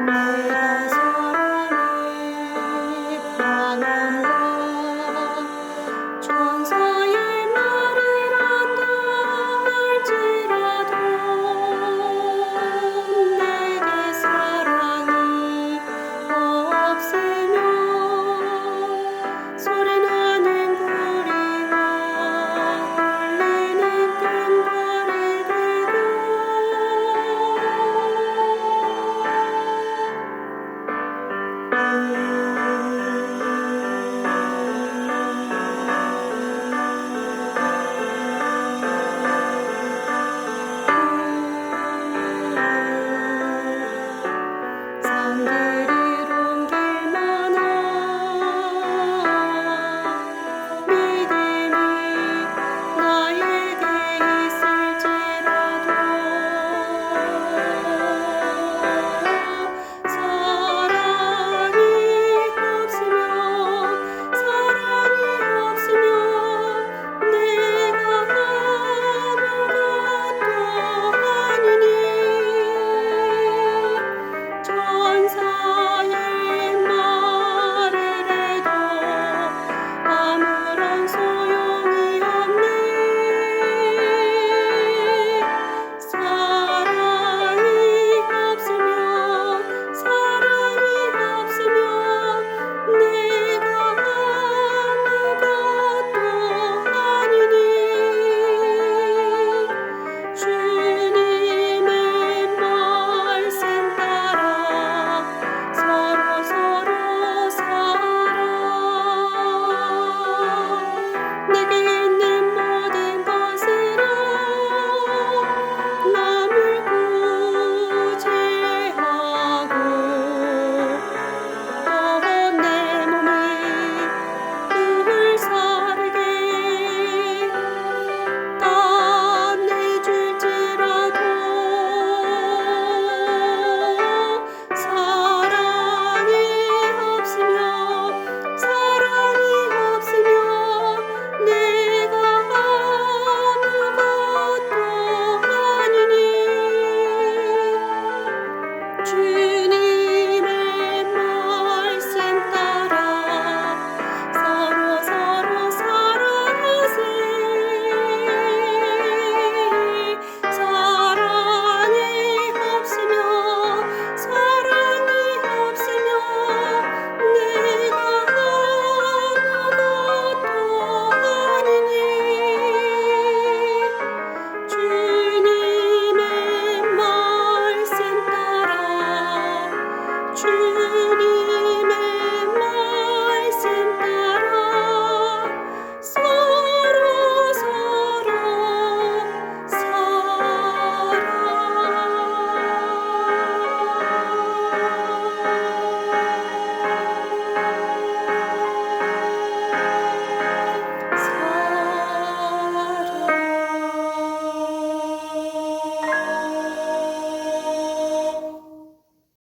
내가 사랑해 바란다 천사의 말을 한다 할지라도 내게 사랑이 없으면 소리나는 구리와 울리는 꽹과를 들고 산들이 옮길 만한 믿음이 나에게 있을지라도 사랑이 없으면 내가 아무것도 아니니 천사의 말을 해도 아무런 소용이 없네 사랑이 없으면 내가 아무것도 아니니 주님의 말씀 따라 서로 살아 내게 있는 모든 것으로 남을 구제하고 또 내 몸이 늘 사르게 다 내줄지라도 사랑이 없으면 내가 아무것도 아니니